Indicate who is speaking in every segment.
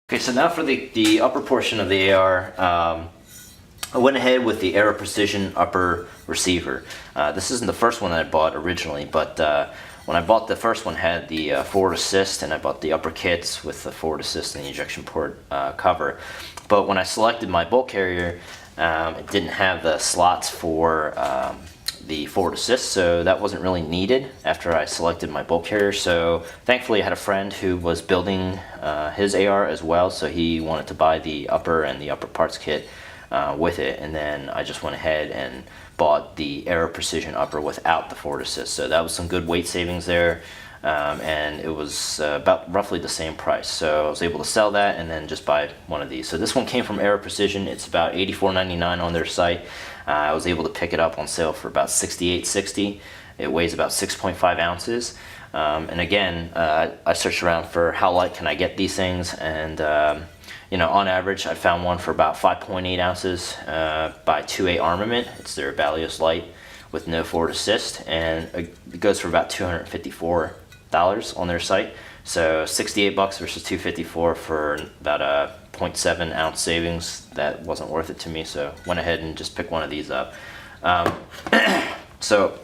Speaker 1: Okay, so now for the upper portion of the AR, I went ahead with the Aero Precision upper receiver. This isn't the first one that I bought originally, but when I bought the first one, it had the forward assist, and I bought the upper kits with the forward assist and the ejection port cover. But when I selected my bolt carrier, it didn't have the slots for the forward assist, so that wasn't really needed after I selected my bolt carrier. So thankfully I had a friend who was building his AR as well, so he wanted to buy the upper and the upper parts kit with it, and then I just went ahead and bought the Aero Precision upper without the forward assist. So that was some good weight savings there, and it was about roughly the same price. So I was able to sell that and then just buy one of these. So this one came from Aero Precision. It's about $84.99 on their site. I was able to pick it up on sale for about $68.60. It weighs about 6.5 ounces. And again, I searched around for how light can I get these things, and you know, on average, I found one for about 5.8 ounces by 2A Armament. It's their Balios Lite with no forward assist, and it goes for about $254 on their site. So 68 bucks versus 254 for about a 0.7 ounce savings. That wasn't worth it to me, so went ahead and just picked one of these up. So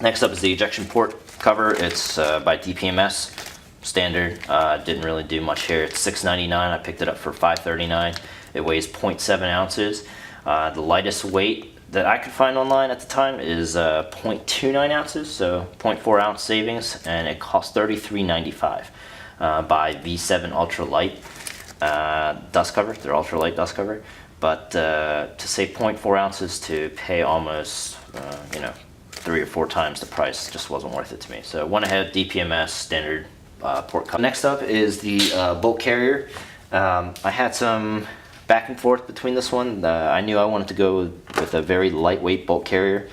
Speaker 1: next up is the ejection port cover. It's by DPMS. Standard. Didn't really do much here. It's $6.99. I picked it up for $5.39. It weighs 0.7 ounces. The lightest weight that I could find online at the time is 0.29 ounces, so 0.4 ounce savings, and it costs $33.95 by V7 Ultra Light dust cover, their ultra light dust cover. But to save 0.4 ounces to pay almost, you know, 3 or 4 times the price just wasn't worth it to me. So went ahead, DPMS standard port cover. Next up is the bolt carrier. I had some back and forth between this one. I knew I wanted to go with a very lightweight bolt carrier.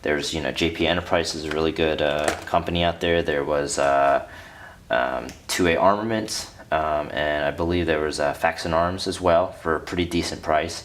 Speaker 1: There's, you know, JP Enterprise is a really good company out there. There was 2A Armament, and I believe there was Faxon Arms as well for a pretty decent price.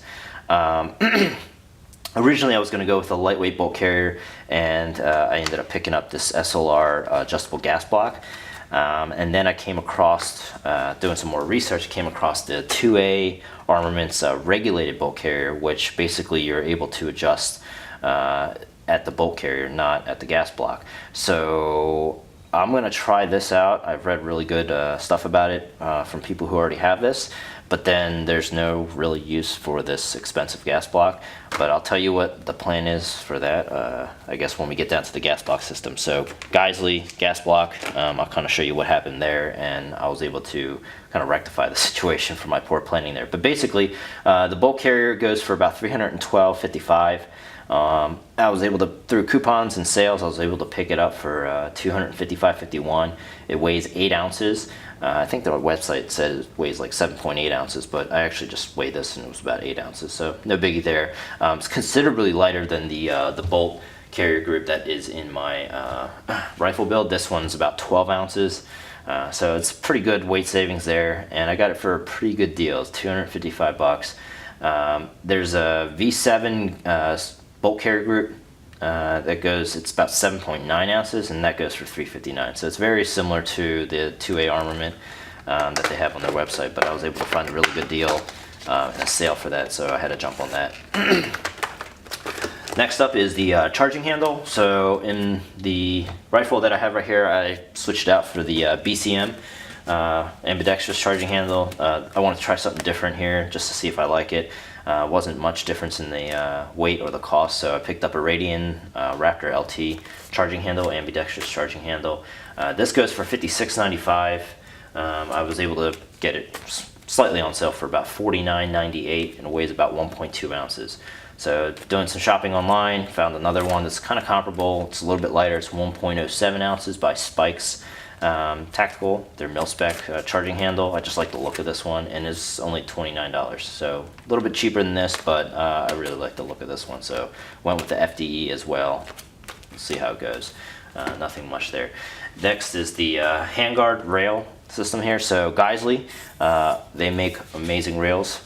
Speaker 1: Originally, I was going to go with a lightweight bolt carrier, and I ended up picking up this SLR adjustable gas block. And then I came across, doing some more research, came across the 2A Armament's regulated bolt carrier, which basically you're able to adjust at the bolt carrier, not at the gas block. So I'm going to try this out. I've read really good stuff about it from people who already have this. But then there's no really use for this expensive gas block. But I'll tell you what the plan is for that, I guess, when we get down to the gas block system. So Geissele gas block, I'll kind of show you what happened there, and I was able to kind of rectify the situation for my poor planning there. But basically, the bolt carrier goes for about $312.55. I was able to, through coupons and sales, I was able to pick it up for $255.51. It weighs 8 ounces. I think their website says it weighs like 7.8 ounces, but I actually just weighed this and it was about 8 ounces, so no biggie there. It's considerably lighter than the bolt carrier group that is in my rifle build. This one's about 12 ounces, so it's pretty good weight savings there, and I got it for a pretty good deal. It's 255 bucks. There's a V7 bolt carrier group that goes, it's about 7.9 ounces, and that goes for $359. So it's very similar to the 2A Armament that they have on their website, but I was able to find a really good deal and a sale for that, so I had to jump on that. Next up is the charging handle. So in the rifle that I have right here, I switched out for the BCM ambidextrous charging handle. I want to try something different here just to see if I like it. Wasn't much difference in the weight or the cost, so I picked up a Radian Raptor LT charging handle, ambidextrous charging handle. This goes for $56.95. I was able to get it slightly on sale for about $49.98, and it weighs about 1.2 ounces. So doing some shopping online, found another one that's kind of comparable. It's a little bit lighter. It's 1.07 ounces by Spikes Tactical, their mil-spec charging handle. I just like the look of this one, and it's only $29, so a little bit cheaper than this, but I really like the look of this one, so went with the FDE as well. Let's see how it goes. Nothing much there. Next is the Handguard rail system here. So Geissele, they make amazing rails.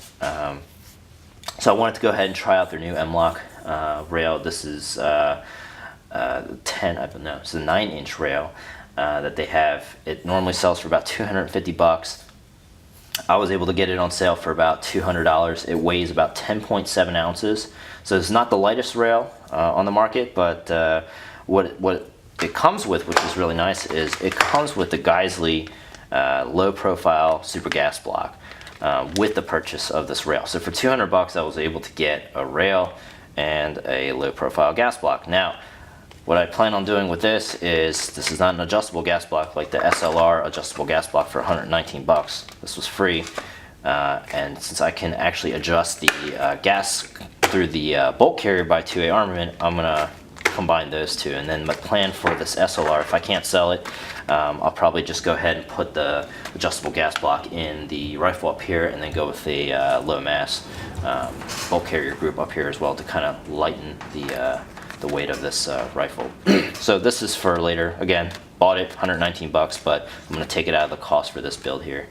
Speaker 1: So I wanted to go ahead and try out their new MLOK rail. This is it's a 9-inch rail that they have. It normally sells for about 250 bucks. I was able to get it on sale for about $200. It weighs about 10.7 ounces. So it's not the lightest rail on the market, but what it comes with, which is really nice, is it comes with the Geissele low profile super gas block with the purchase of this rail. So for 200 bucks, I was able to get a rail and a low profile gas block. Now, what I plan on doing with this is not an adjustable gas block like the SLR adjustable gas block for 119 bucks. This was free, and since I can actually adjust the gas through the bolt carrier by 2A Armament, I'm gonna combine those two. And then my plan for this SLR, if I can't sell it, I'll probably just go ahead and put the adjustable gas block in the rifle up here, and then go with the low mass bolt carrier group up here as well to kind of lighten the weight of this rifle. So this is for later. Again, bought it 119 bucks, but I'm going to take it out of the cost for this build here.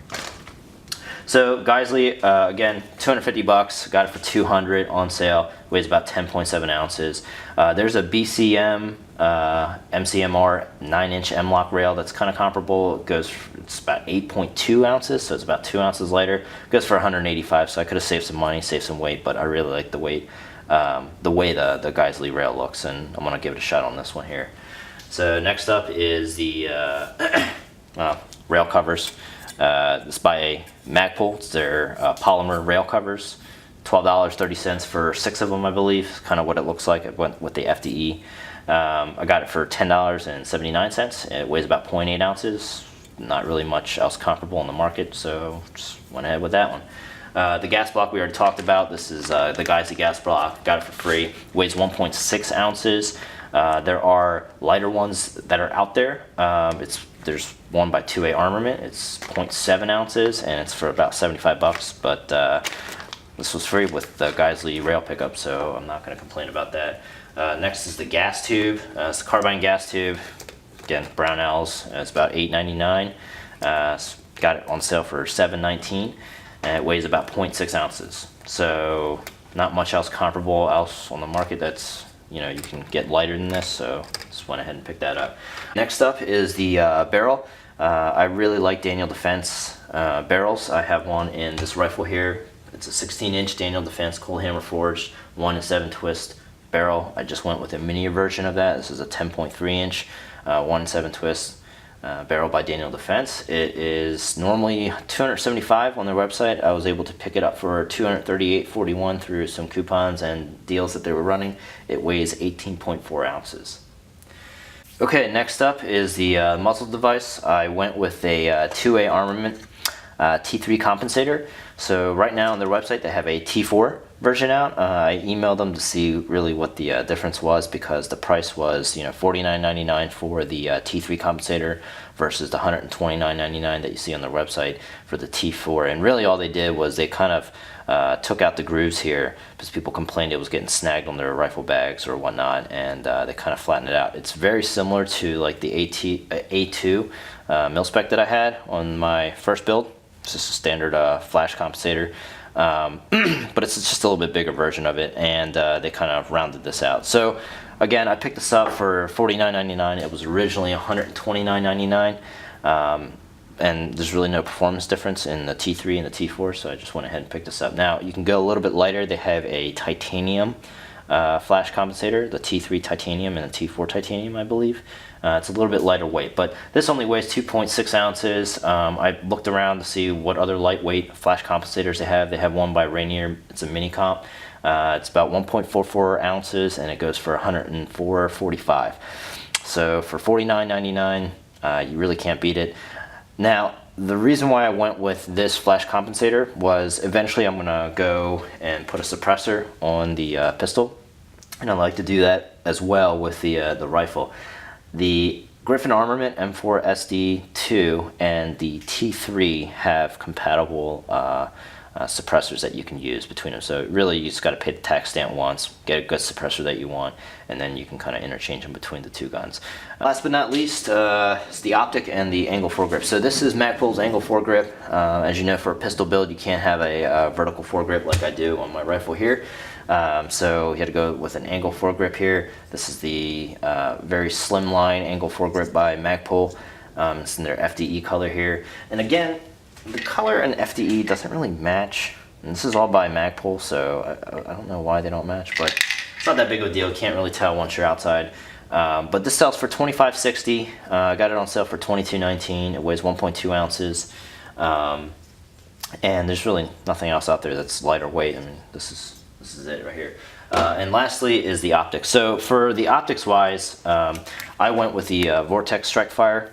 Speaker 1: So Geissele, again, 250 bucks. Got it for 200 on sale. Weighs about 10.7 ounces. There's a BCM MCMR 9-inch MLOK rail that's kind of comparable. It's about 8.2 ounces, so it's about 2 ounces lighter. Goes for 185, so I could have saved some money, saved some weight, but I really like the weight. The way the Geissele rail looks, and I'm gonna give it a shot on this one here. So next up is the rail covers. This by Magpul. It's their polymer rail covers. $12.30 for 6 of them, I believe. It's kind of what it looks like. It went with the FDE. I got it for $10.79. It weighs about 0.8 ounces. Not really much else comparable on the market, so just went ahead with that one. The gas block we already talked about. This is the Geissele gas block. Got it for free. Weighs 1.6 ounces. There are lighter ones that are out there. There's one by 2A Armament. It's 0.7 ounces, and it's for about 75 bucks. But this was free with the Geissele rail pickup, so I'm not going to complain about that. Next is the gas tube. It's the carbine gas tube. Again, Brownells. It's about $8.99. Got it on sale for $7.19. And it weighs about 0.6 ounces. So not much else comparable else on the market that's, you can get lighter than this, so just went ahead and picked that up. Next up is the barrel. I really like Daniel Defense barrels. I have one in this rifle here. It's a 16-inch Daniel Defense cold hammer forged 1-7 twist barrel. I just went with a mini version of that. This is a 10.3-inch 1-7 twist barrel by Daniel Defense. It is normally $275 on their website. I was able to pick it up for $238.41 through some coupons and deals that they were running. It weighs 18.4 ounces. Okay, next up is the muzzle device. I went with a 2A Armament T3 compensator. So right now on their website they have a T4 version out. I emailed them to see really what the difference was, because the price was $49.99 for the T3 compensator versus the $129.99 that you see on their website for the T4. And really all they did was they kind of took out the grooves here because people complained it was getting snagged on their rifle bags or whatnot, and they kind of flattened it out. It's very similar to like the A2 mil-spec that I had on my first build. It's just a standard flash compensator. But it's just a little bit bigger version of it, and they kind of rounded this out. So again, I picked this up for $49.99. It was originally $129.99, and there's really no performance difference in the T3 and the T4, so I just went ahead and picked this up. Now you can go a little bit lighter. They have a titanium flash compensator, the T3 titanium and the T4 titanium, I believe. It's a little bit lighter weight, but this only weighs 2.6 ounces. I looked around to see what other lightweight flash compensators they have. They have one by Radian. It's a mini comp. It's about 1.44 ounces, and it goes for $104.45. So for $49.99, you really can't beat it. Now, the reason why I went with this flash compensator was eventually I'm gonna go and put a suppressor on the pistol, and I like to do that as well with the rifle. The Griffin Armament M4 SD2 and the T3 have compatible suppressors that you can use between them. So really you just got to pay the tax stamp once, get a good suppressor that you want, and then you can kind of interchange them between the two guns. Last but not least is the Optic and the angle foregrip. So this is Magpul's angle foregrip. As you know, for a pistol build you can't have a vertical foregrip like I do on my rifle here. So you had to go with an angle foregrip here. This is the very slim line angle foregrip by Magpul. It's in their FDE color here. And again, the color and FDE doesn't really match. And this is all by Magpul, so I don't know why they don't match, but it's not that big of a deal. You can't really tell once you're outside. But this sells for $25.60. I got it on sale for $22.19. It weighs 1.2 ounces. And there's really nothing else out there that's lighter weight. I mean, this is it right here. And lastly is the optics. So for the optics wise, I went with the Vortex Strikefire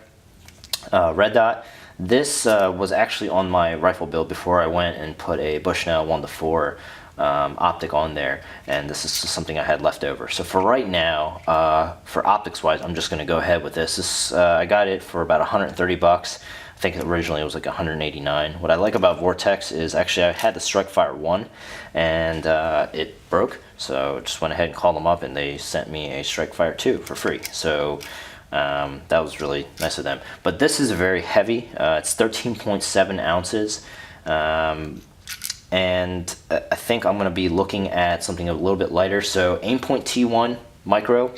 Speaker 1: red dot. This was actually on my rifle build before I went and put a Bushnell 1-4 optic on there, and this is just something I had left over. So for right now, for optics wise, I'm just going to go ahead with this. I got it for about 130 bucks. I think originally it was like 189. What I like about Vortex is actually I had the Strikefire 1 and it broke, so just went ahead and called them up and they sent me a Strikefire 2 for free. So that was really nice of them. But this is very heavy. It's 13.7 ounces. And I think I'm going to be looking at something a little bit lighter. So Aimpoint T1 Micro,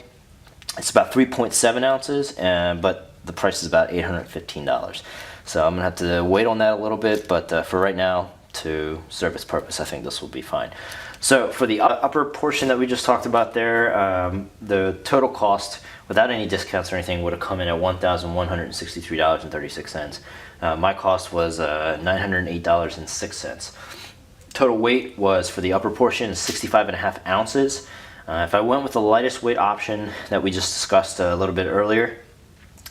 Speaker 1: it's about 3.7 ounces, but the price is about $815. So I'm going to have to wait on that a little bit, but for right now, to serve its purpose, I think this will be fine. So for the upper portion that we just talked about there, the total cost without any discounts or anything would have come in at $1,163.36. My cost was $908.06. Total weight was for the upper portion 65.5 ounces. If I went with the lightest weight option that we just discussed a little bit earlier,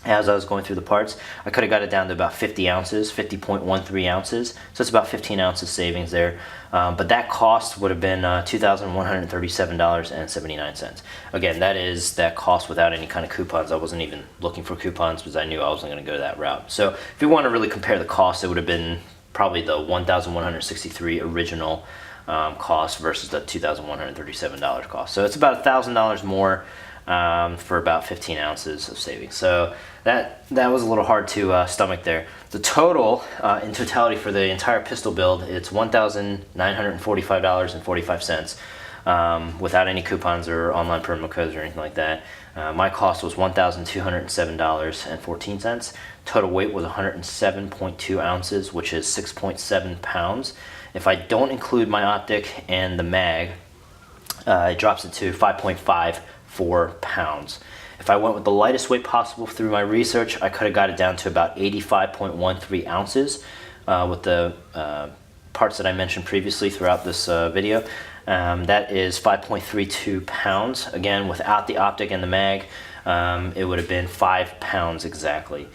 Speaker 1: as I was going through the parts, I could have got it down to about 50 ounces, 50.13 ounces. So it's about 15 ounces savings there. But that cost would have been $2,137.79. Again, that is that cost without any kind of coupons. I wasn't even looking for coupons because I knew I wasn't going to go that route. So if you want to really compare the cost, it would have been probably the $1,163 original cost versus the $2,137 cost. So it's about $1,000 more for about 15 ounces of savings. So that was a little hard to stomach there. The total in totality for the entire pistol build, it's $1,945.45 without any coupons or online promo codes or anything like that. My cost was $1,207.14. Total weight was 107.2 ounces, which is 6.7 pounds. If I don't include my optic and the mag, it drops it to 5.54 pounds. If I went with the lightest weight possible through my research, I could have got it down to about 85.13 ounces with the parts that I mentioned previously throughout this video. That is 5.32 pounds. Again, without the optic and the mag, it would have been 5 pounds exactly.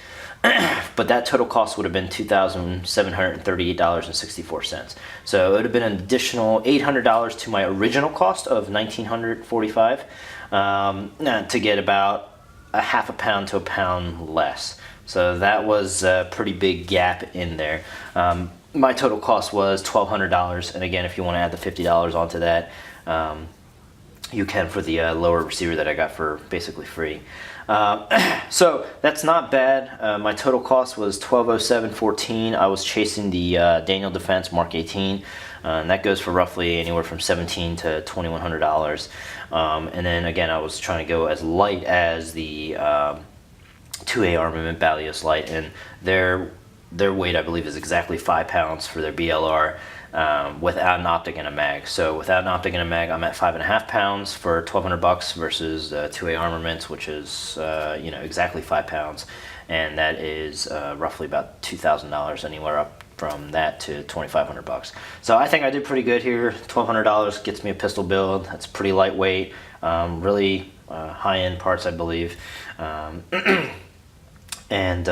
Speaker 1: But that total cost would have been $2,738.64. So it would have been an additional $800 to my original cost of $1,945 to get about a half a pound to a pound less. So that was a pretty big gap in there. My total cost was $1,200, and again, if you want to add the $50 onto that, you can for the lower receiver that I got for basically free. So that's not bad. My total cost was $1,207.14. I was chasing the Daniel Defense Mark 18, and that goes for roughly anywhere from $1,700 to $2,100. And then again, I was trying to go as light as the 2A Armament Balios Lite, and their weight I believe is exactly 5 pounds for their BLR. Without an optic and a mag. So without an optic and a mag, I'm at 5.5 pounds for $1,200 versus 2A Armaments, which is exactly 5 pounds, and that is roughly about $2,000, anywhere up from that to $2,500. So I think I did pretty good here. $1,200 gets me a pistol build. That's pretty lightweight, really high-end parts, I believe. And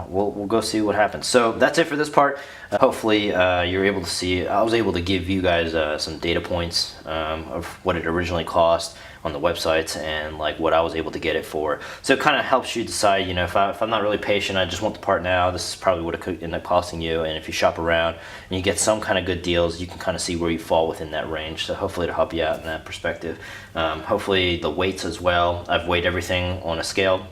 Speaker 1: we'll go see what happens. So that's it for this part. Hopefully you're able to see. I was able to give you guys some data points of what it originally cost on the websites and like what I was able to get it for. So it kind of helps you decide, if I'm not really patient, I just want the part now, this is probably what it could end up costing you. And if you shop around and you get some kind of good deals, you can kind of see where you fall within that range. So hopefully it'll help you out in that perspective. Hopefully the weights as well. I've weighed everything on a scale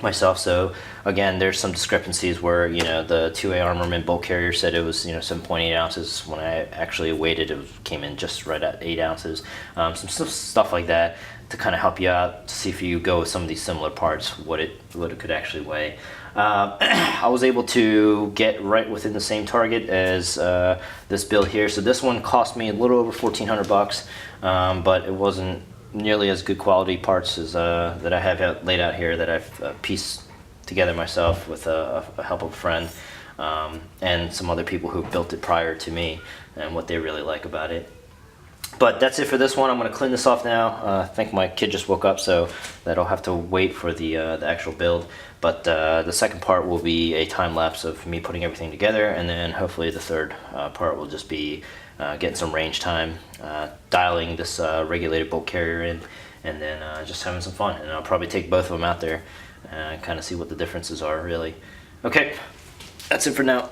Speaker 1: myself. So again, there's some discrepancies where the 2A Armament bulk carrier said it was 7.8 ounces. When I actually weighed it, came in just right at 8 ounces. Some stuff like that to kind of help you out to see if you go with some of these similar parts what it could actually weigh. I was able to get right within the same target as this build here. So this one cost me a little over 1,400 bucks, but it wasn't nearly as good quality parts as that I have laid out here that I've pieced together myself with a help of a friend, and some other people who built it prior to me and what they really like about it. But that's it for this one. I'm going to clean this off now. I think my kid just woke up, so that'll have to wait for the actual build. But the second part will be a time lapse of me putting everything together, and then hopefully the third part will just be getting some range time, dialing this regulated bolt carrier in, and then just having some fun. And I'll probably take both of them out there and kind of see what the differences are, really. Okay, that's it for now.